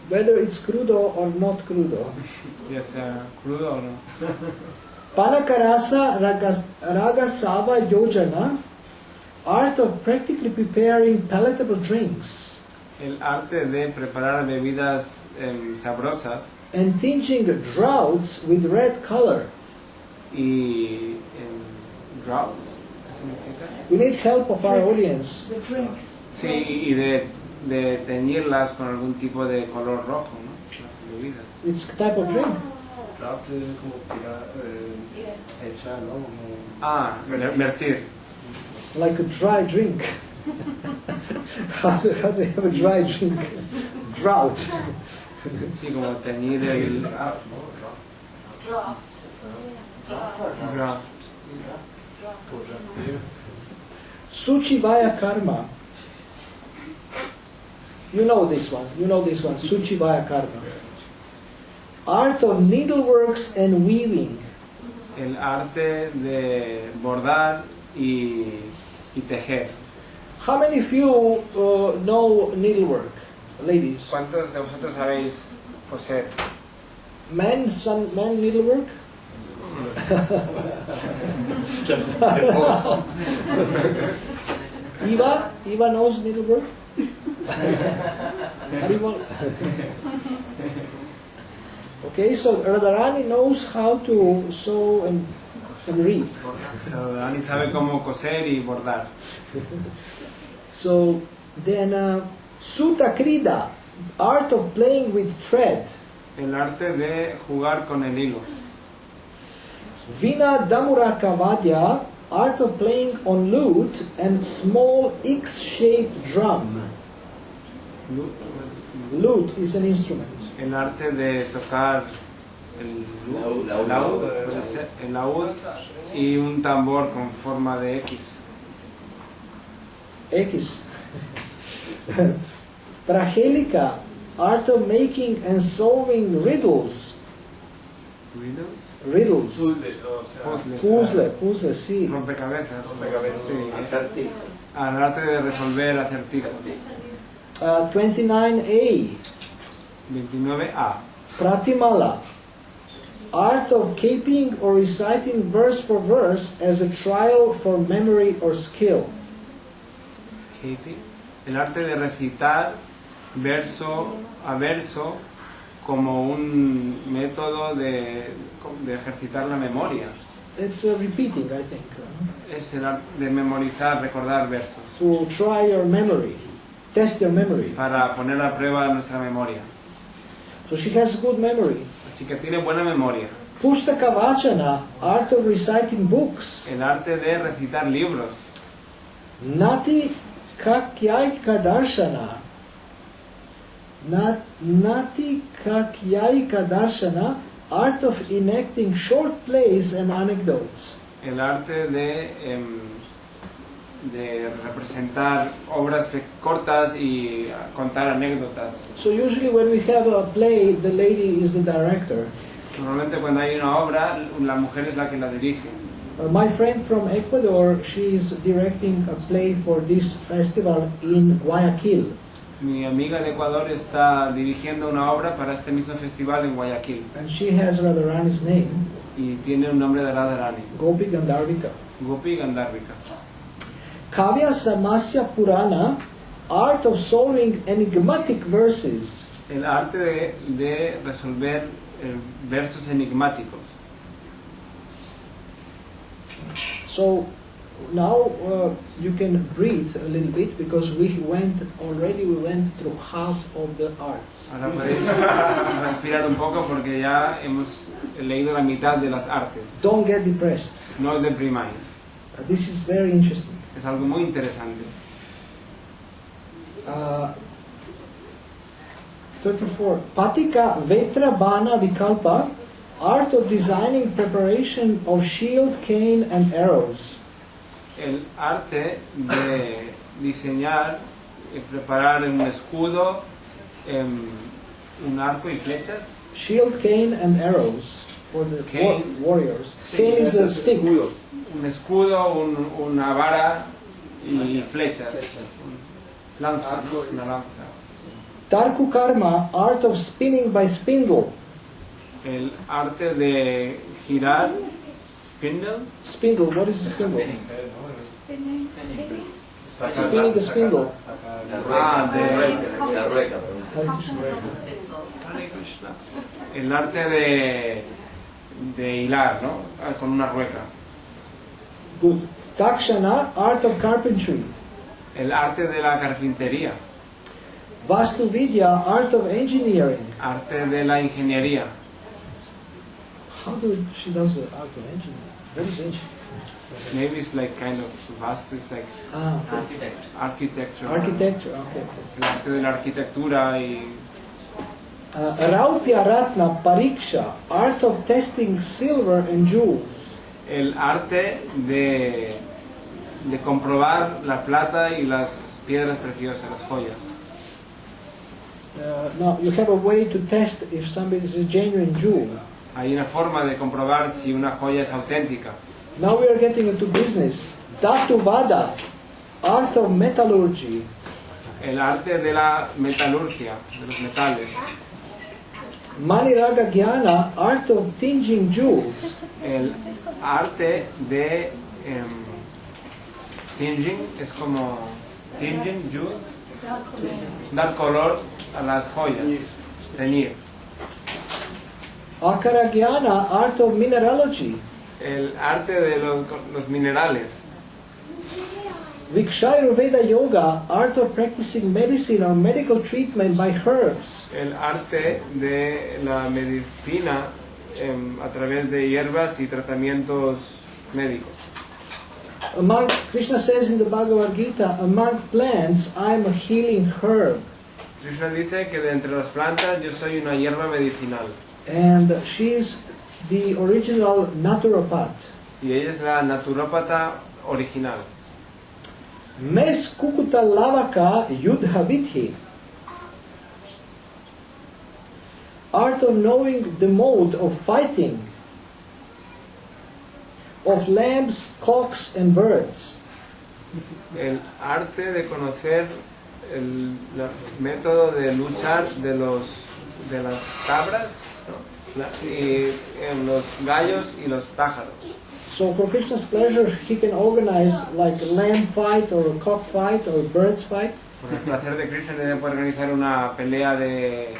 Whether it's crudo or not crudo. Ya sea crudo o no. Panakarasa Ragasava Yojana, art of practically preparing palatable drinks. El arte de preparar bebidas sabrosas And tinging draughts with red color. y droughts. ¿Qué significa? We need help of our audience. The drink. Sí, y de teñirlas con algún tipo de color rojo, ¿no? Las bebidas. It's a type of drink. Draft como tirar, hecha, ¿no? Como... Ah, vertir. Like a dry drink. how do they have a dry drink? Drought. Sí, como teñir el Draft, ¿no? draft. Suchivaya karma. You know this one. Suchivaya karma. Art of needleworks and weaving. El arte de bordar y tejer. How many of you know needlework, ladies? ¿Cuántos de vosotros sabéis coser? Men needlework? Eva knows needlework? Okay, so Radharani knows how to sew and read. Dani sabe cómo coser y bordar. So then Sutta Krida, art of playing with thread. El arte de jugar con el hilo. Vina Damuraka Vadya, art of playing on lute and small X-shaped drum. Lute is an instrument. El arte de tocar el laúd, puede ser, el laúd y un tambor con forma de X. X. Prahelika, art of making and solving riddles. Riddles. Puzzle, sí. Rompecabezas. Sí. Al arte de resolver acertijos. 29A. 29A. Pratimala, art of keeping or reciting verse for verse as a trial for memory or skill. El arte de recitar verso a verso como un método de ejercitar la memoria. It's repeating, I think. Es el arte de memorizar, recordar versos. To try your memory, test your memory. Para poner a prueba nuestra memoria. So she has good memory. Así que tiene buena memoria. Pustaka Vachana, art of reciting books. El arte de recitar libros. Nati Kakyaika Darshana. Nati Kakyaika Darshana, art of enacting short plays and anecdotes. El arte de representar obras cortas y contar anécdotas. So usually when we have a play, the lady is the director. Normalmente cuando hay una obra, la mujer es la que la dirige. My friend from Ecuador, she is directing a play for this festival in Guayaquil. Mi amiga de Ecuador está dirigiendo una obra para este mismo festival en Guayaquil. And she has Radharani's name, Y tiene un nombre de Radharani. Gopi Gandharvika. Gopi Gandharvika. Kavya Samasya Purana, art of solving enigmatic verses. El arte de resolver versos enigmáticos. So now you can breathe a little bit because we went through half of the arts. Ahora podéis respirar un poco porque ya hemos leído la mitad de las artes. Don't get depressed. No os deprimáis. This is very interesting. Es algo muy interesante. 34. Patika Vetra Bana Vikalpa, art of designing preparation of shield, cane and arrows. El arte de diseñar y preparar un escudo, un arco y flechas. Shield, cane and arrows for the Cane. warriors. Sí, Cane is a stick. Un escudo, una vara y flechas. Lanza, una lanza. Tarku Karma, art of spinning by spindle. El arte de girar, spindle. Spindle, what is a spindle? Spinning the spindle. Ah, de La rueca. Hare Krishna. El arte de hilar, ¿no? Ah, con una rueca. Good. Dakshana, art of carpentry. El arte de la carpintería. Vastu Vidya, art of engineering. Arte de la ingeniería. How do she does the art of engineering? What is engineering? Maybe it's like kind of vast, it's like Okay. architecture. Architecture, okay. El arte de la arquitectura y Raupya Ratna Pariksha, art of testing silver and jewels. el arte de comprobar la plata y las piedras preciosas, las joyas. Now, you have a way to test if somebody is a genuine jewel. Hay una forma de comprobar si una joya es auténtica. Now we are getting into business. Dhatu Vada, art of metallurgy. El arte de la metalurgia, de los metales. Maniraga Jnana, art of tinging jewels. El arte de tinging, es como tinging, jewels, dar color a las joyas, teñir. Akara Jnana, art of mineralogy. El arte de los minerales. Vikshayurveda Yoga, art of practicing medicine or medical treatment by herbs. El arte de la medicina a través de hierbas y tratamientos médicos. Among, Krishna says in the Bhagavad Gita, among plants I am a healing herb. Krishna dice que de entre las plantas yo soy una hierba medicinal. And she's the original naturopath. Y ella es la naturópata original. Mes Kukuta Lavaka Yudhavidhi, art of knowing the mode of fighting, of lambs, cocks and birds. El arte de conocer el método de luchar de las cabras, ¿no? Y los gallos y los pájaros. So for Krishna's pleasure, he can organize like a lamb fight or a cock fight or a bird's fight. Por el placer de Krishna debe poder organizar una pelea de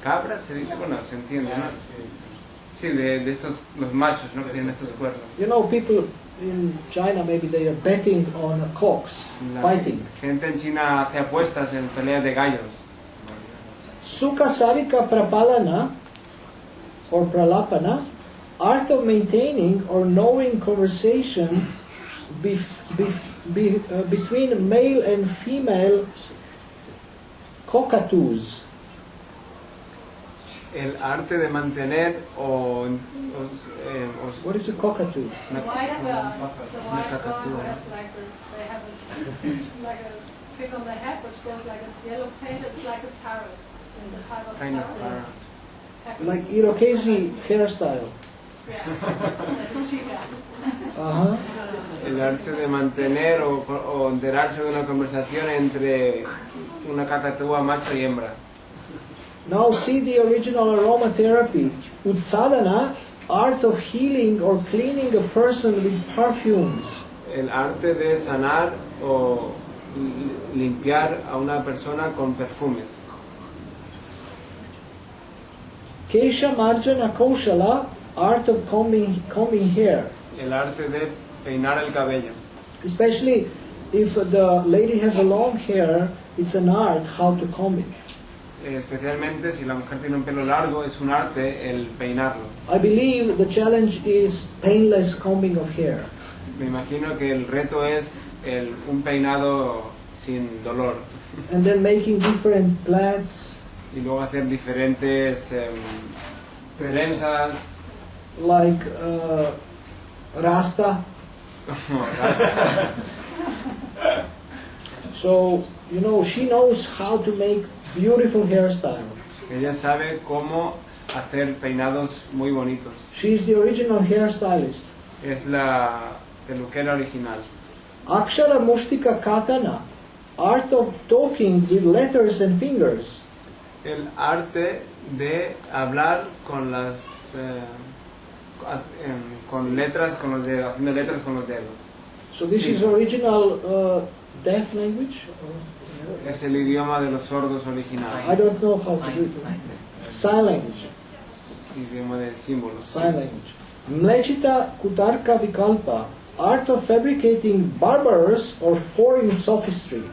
cabras, se dice, bueno, se entiende, ¿no? Sí, de estos, los machos, ¿no? Que tienen estos cuernos. You know, people in China, maybe they are betting on cocks, fighting. Gente en China hace apuestas en peleas de gallos. Sukha Sarika Prapalana or Pralapana, art of maintaining or knowing conversation between male and female cockatoos. El arte de mantener What is a cockatoo? It's a white bird. It's a white bird that's like this. They have like a thing on their head which goes like it's yellow paint. It's like a parrot. It's a type of kind of parrot. Like Irokesi hairstyle. Uh-huh. El arte de mantener o enterarse de una conversación entre una cacatúa macho y hembra. Now see the original aromatherapy. Utsadana, art of healing or cleaning a person with perfumes. El arte de sanar o limpiar a una persona con perfumes. Kesha Marjana Kaushala, art of combing hair. El arte de peinar el cabello. Especially if the lady has a long hair, it's an art how to comb it. Especialmente si la mujer tiene un pelo largo, es un arte el peinarlo. I believe the challenge is painless combing of hair. Me imagino que el reto es un peinado sin dolor. And then making different plaids. Y luego hacer diferentes trenzas. Like Rasta. So, you know, she knows how to make beautiful hairstyle. Ella sabe cómo hacer peinados muy bonitos. She is the original hairstylist. Es la peluquera original. Akshara Mushtika Katana, art of talking with letters and fingers. El arte de hablar con las con letras con los dedos, haciendo letras con los dedos. So this is original deaf language? Es el idioma de los sordos original. I don't know how to do it. Sign language. Idioma de símbolos. Sign language. Mlechita Kutarka Vikalpa, art of fabricating barbarous or foreign sophistry.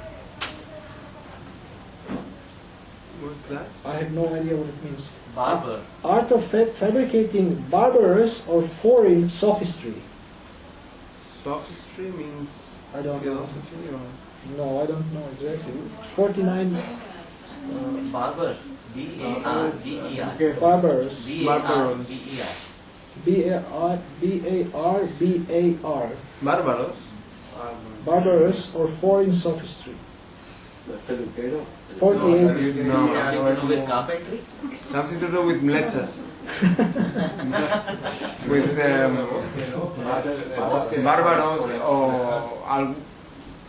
What's that? I have no idea what it means. Barber. Art of fabricating barbarous or foreign sophistry. Sophistry means I don't know. philosophy or No, I don't know exactly. 49 Barber. B-A-R-B-E-R. barbarous. B-A-R-B-E-R. B-A-R-B-A-R. bárbaros. Barbarous or foreign sophistry. Peluquero. 48. No. Something to do with carpentry? Something to do with mlechas. With bárbaros o algo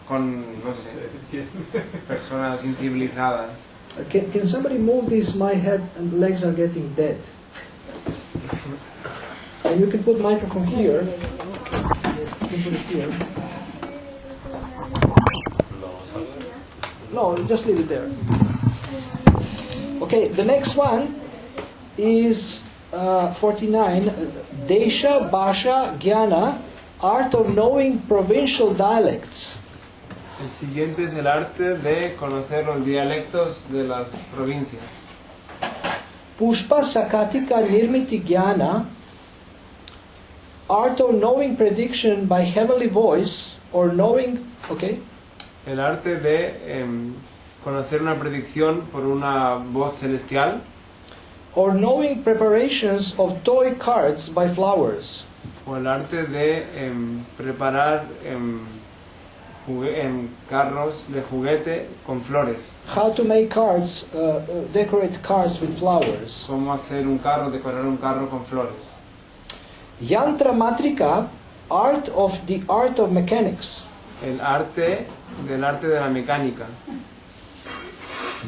con, no sé, personas incivilizadas. Can somebody move this? My head and legs are getting dead. And you can put microphone here. You can put it here. No, just leave it there. Okay, the next one is 49. Desha, Bhasha, Jnana, art of knowing provincial dialects. El siguiente es el arte de conocer los dialectos de las provincias. Pushpa, Sakatika, Nirmiti, Jnana, art of knowing prediction by heavenly voice or knowing, okay? El arte de conocer una predicción por una voz celestial. Or knowing preparations of toy carts by flowers. O el arte de preparar carros de juguete con flores. How to make carts, decorate cars with flowers. Cómo hacer un carro, decorar un carro con flores. Yantra Matrika, art of mechanics. El arte del arte de la mecánica.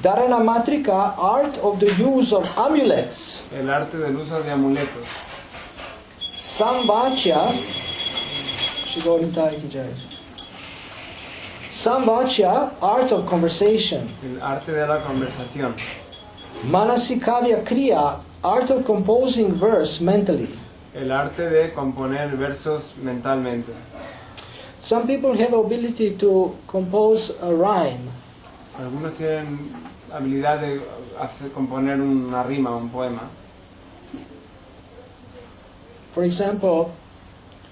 Dharana Matrika, art of the use of amulets. El arte del uso de amuletos. Samvachya, Samvachya, art of conversation. El arte de la conversación. Manasikavya Kriya, art of composing verse mentally. El arte de componer versos mentalmente. Some people have ability to compose a rhyme. Algunos tienen habilidad de componer una rima, un poema. For example,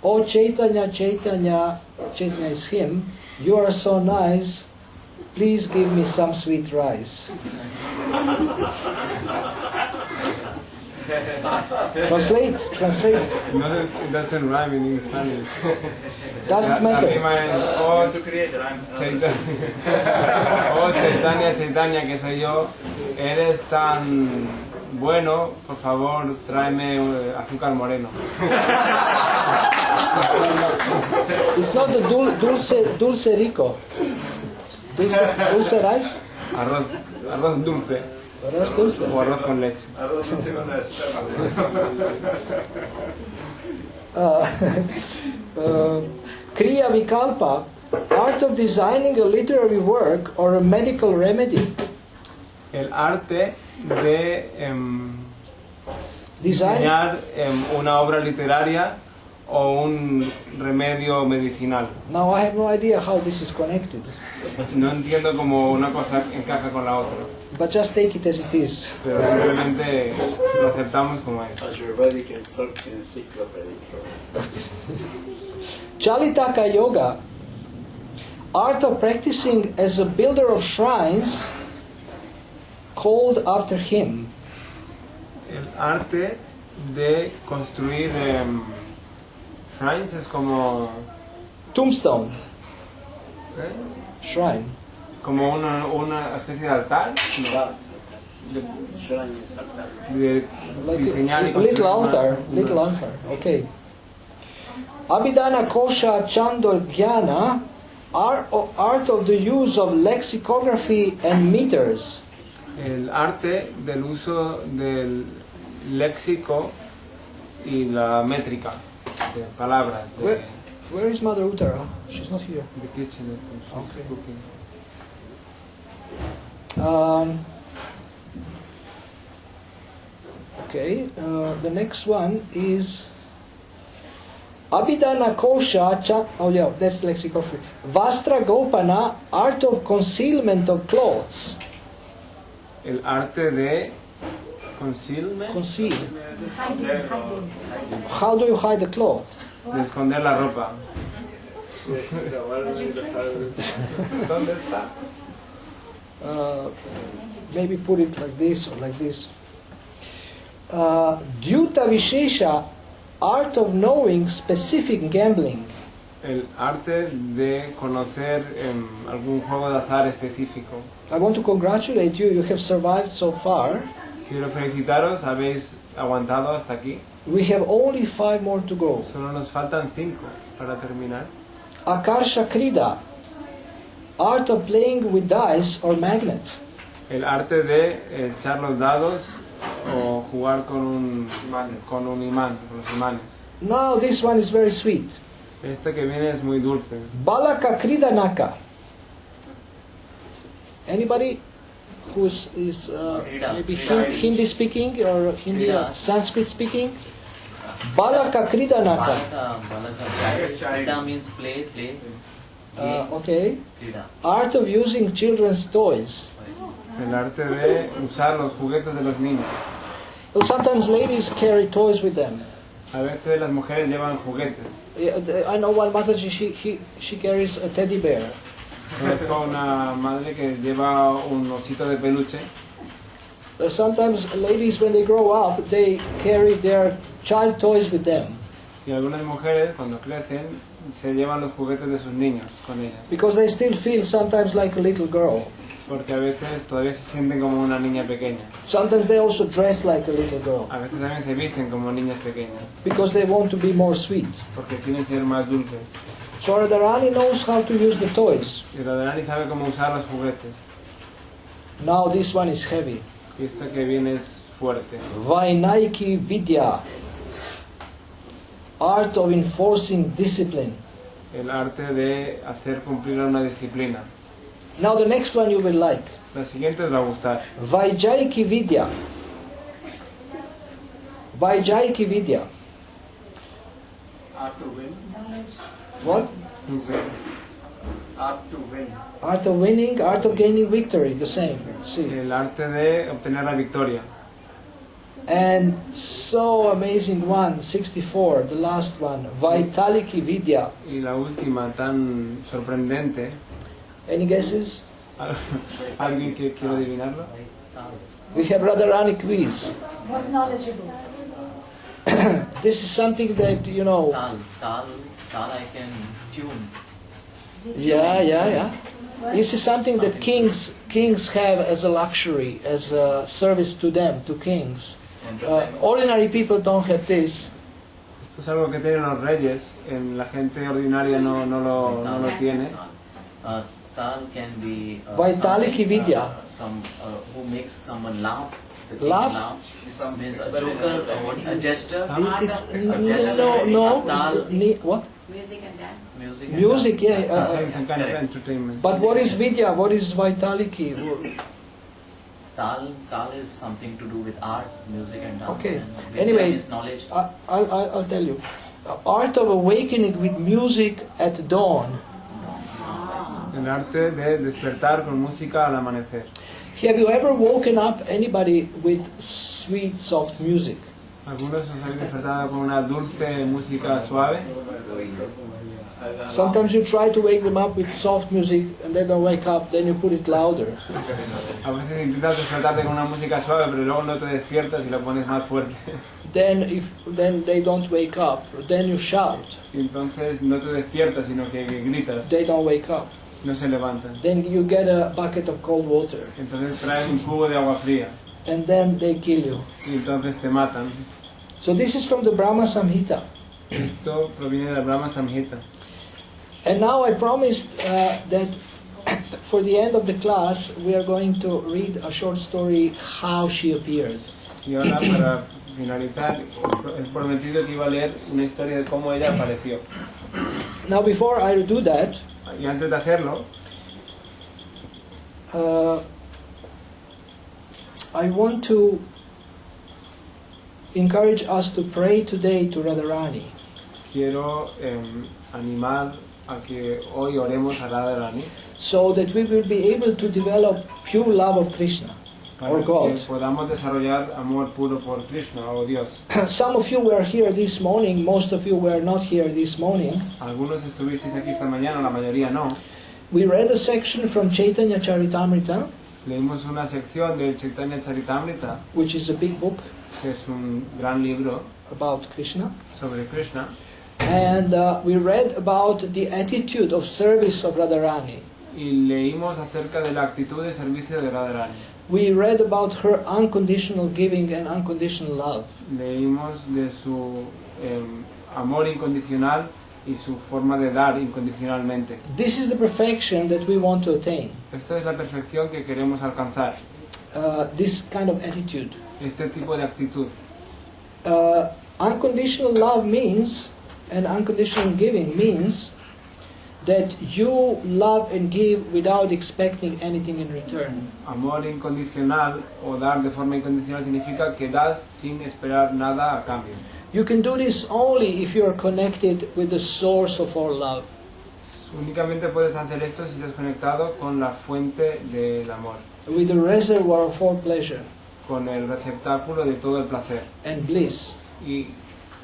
"Oh Chaitanya, Chaitanya, Chaitanya is him, you are so nice, please give me some sweet rice." Translate. No, it doesn't rhyme in Spanish. Doesn't La matter. rima es, oh, Chaitanya, Chaitanya, que soy yo, eres tan bueno, por favor, tráeme azúcar moreno. It's not the dulce rico. Dulce rice? Arroz dulce. Arroz dulce. O arroz con leche. Kriya Vikalpa, art of designing a literary work or a medical remedy. El arte de Design, diseñar una obra literaria o un remedio medicinal. now I have no idea how this is connected, No entiendo cómo una cosa encaja con la otra, but just take it as it is. pero simplemente lo aceptamos como es. Ayurvedic encyclopedic. Chalitaka Yoga, art of practicing as a builder of shrines, called after him. El arte de construir shrines es como Tombstone, ¿eh? shrine. Como una especie de altar, no, de Like diseñar y a construir little una- altar, little altar, okay. Abhidhana Kosha Chandoghyana, art of the use of lexicography and meters. El arte del uso del léxico y la métrica de palabras de Where is Mother Uttara? She's not here. the kitchen she's Okay. cooking. Okay, the next one is Abhidhana Kosha, oh yeah, that's lexicography. Vastra Gopana, art of concealment of clothes. El arte de concealment, Conceal. Hiding. How do you hide the cloth? de esconder la ropa. ¿Dónde está? Maybe put it like this or like this. Dyuta Vishesha, art of knowing specific gambling. El arte de conocer algún juego de azar específico. I want to congratulate you, you have survived so far. Quiero felicitaros, habéis aguantado hasta aquí. We have only 5 more to go. Solo nos faltan 5 para terminar. Akarsha Krida, art of playing with dice or magnet. El arte de echar los dados o jugar con un imán, con los imanes. Now this one is very sweet. Este que viene es muy dulce. Balaka Krida Naka. Anybody who is maybe Hindi speaking or Hindi or Sanskrit speaking? Balaka Krida Naka. Krida means play. Games. Okay. Krida. Art of using children's toys. El arte de usar los juguetes de los niños. Well, sometimes ladies carry toys with them. A veces las mujeres llevan juguetes. I know one Mataji, she carries a teddy bear. Conozco una madre que lleva un osito de peluche. Sometimes ladies, when they grow up, they carry their child toys with them. Y algunas mujeres, cuando crecen, se llevan los juguetes de sus niños con ellas. Because they still feel sometimes like a little girl. Porque a veces todavía se sienten como una niña pequeña. Sometimes they also dress like a little girl. A veces también se visten como niñas pequeñas. Because they want to be more sweet. Porque quieren ser más dulces. So Radharani knows how to use the toys. Y Radharani sabe cómo usar los juguetes. Now this one is heavy. Y esta que viene es fuerte. Vainaiki Vidya. Art of enforcing discipline. El arte de hacer cumplir una disciplina. Now the next one you will like. La siguiente os va a gustar. Vaijayiki Vidya. Vaijayiki Vidya. Art to win. What? Art to win. Art of winning, art of gaining victory, the same. See. El arte de obtener la victoria. And so amazing one, 64, the last one. Vaitaliki Vidya. Y la última, tan sorprendente. Any guesses? ¿Alguien que quiera adivinarlo? We have Radharani quiz. Most knowledgeable. This is something that, you know. Tal I can tune. Yeah. This is something that kings have as a luxury, as a service to them, to kings. Ordinary people don't have this. Esto es algo que tienen los reyes, la gente ordinaria no lo tiene. Tal can be Vitaliki Vidya. Who makes someone laugh. Laugh? Some means a joker, a gesture. It's A gesture. no. Tal. It's, what? Music and dance. Music. Music, yeah. Some kind of entertainment. But what is Vidya? What is Vitaliki? Tal is something to do with art, music and dance. Okay. And Vidya Anyway, is knowledge. I'll tell you. Art of awakening with music at dawn. El arte de despertar con música al amanecer. Have you ever woken up anybody with sweet, soft music? ¿Algunos os habéis despertado con una dulce música suave? Sometimes you try to wake them up with soft music and they don't wake up, then you put it louder. A veces intentas despertarte con una música suave, pero luego no te despiertas y la pones más fuerte. Then they don't wake up, then you shout. Y entonces no te despiertas, sino que gritas. They don't wake up. No se levantan. Then you get a bucket of cold water Entonces traen un cubo de agua fría. and then they kill you. Y entonces te matan. So this is from the Brahma Samhita. Esto proviene de la Brahma Samhita. And now I promised that for the end of the class we are going to read a short story, How She Appeared. Y ahora para finalizar, he prometido que iba a leer una historia de cómo ella apareció. Now before I do that, Y antes de hacerlo, I want to encourage us to pray today to Radharani. quiero animar a que hoy oremos a Radharani So that we will be able to develop pure love of Krishna or para God. que podamos desarrollar amor puro por Krishna o Dios. Some of you were here this morning, most of you were not here this morning. Algunos estuvisteis aquí esta mañana, la mayoría no. We read a section from Chaitanya Charitamrita, Leímos una sección del Chaitanya Charitamrita, which is a big book que es un gran libro about Krishna. sobre Krishna, And we read about the attitude of service of Radharani. y leímos acerca de la actitud de servicio de Radharani. We read about her unconditional giving and unconditional love. Leímos de su amor incondicional y su forma de dar incondicionalmente. This is the perfection that we want to attain. Esta es la perfección que queremos alcanzar, This kind of attitude. este tipo de actitud. Unconditional love means, and unconditional giving means, that you love and give without expecting anything in return. Amor incondicional o dar de forma incondicional significa que das sin esperar nada a cambio. You can do this only if you are connected with the source of all love. Únicamente puedes hacer esto si estás conectado con la fuente del amor, With the reservoir of all pleasure con el receptáculo de todo el placer and bliss. y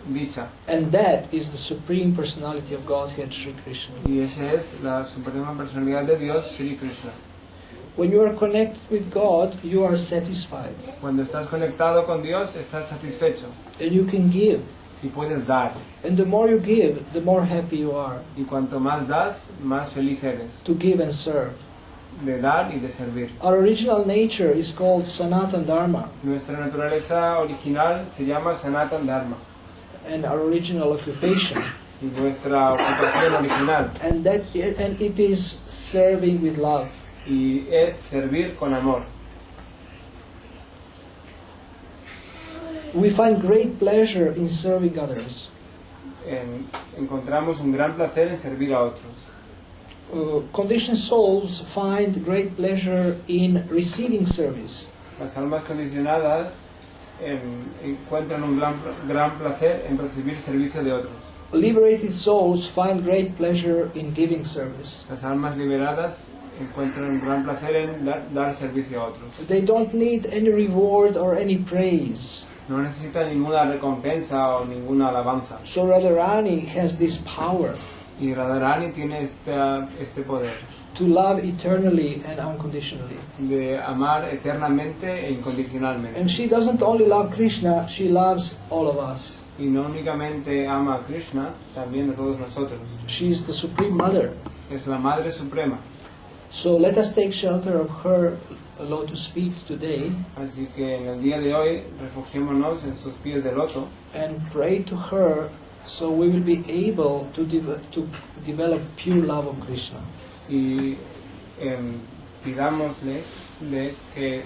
dicha. And that is the Supreme Personality of Godhead, Sri Krishna. Y esa es la suprema personalidad de Dios, Sri Krishna. When you are connected with God, you are satisfied. Cuando estás conectado con Dios, estás satisfecho And you can give. y puedes dar. And the more you give, the more happy you are Y cuanto más das, más feliz eres to give and serve. de dar y de servir. Our original nature is called Sanatan Dharma, Nuestra naturaleza original se llama Sanatan Dharma and our original occupation, y nuestra ocupación original and it is serving with love. y es servir con amor. We find great pleasure in serving others. Encontramos un gran placer en servir a otros. Conditioned souls find great pleasure in receiving service. Las almas condicionadas encuentran un gran placer en recibir servicio de otros. Liberated souls find great pleasure in giving service. Las almas liberadas encuentran un gran placer en dar servicio a otros. They don't need any reward or any praise. No necesitan ninguna recompensa o ninguna alabanza. So Radharani has this power Y Radharani tiene este poder to love eternally and unconditionally. de amar eternamente e incondicionalmente. And she doesn't only love Krishna, she loves all of us. Y no únicamente ama a Krishna, también a todos nosotros. She is the Supreme Mother. Es la Madre Suprema. So let us take shelter of her lotus feet today Así que en el día de hoy refugiémonos en sus pies de loto and pray to her so we will be able to develop pure love of Krishna. y pidámosle de que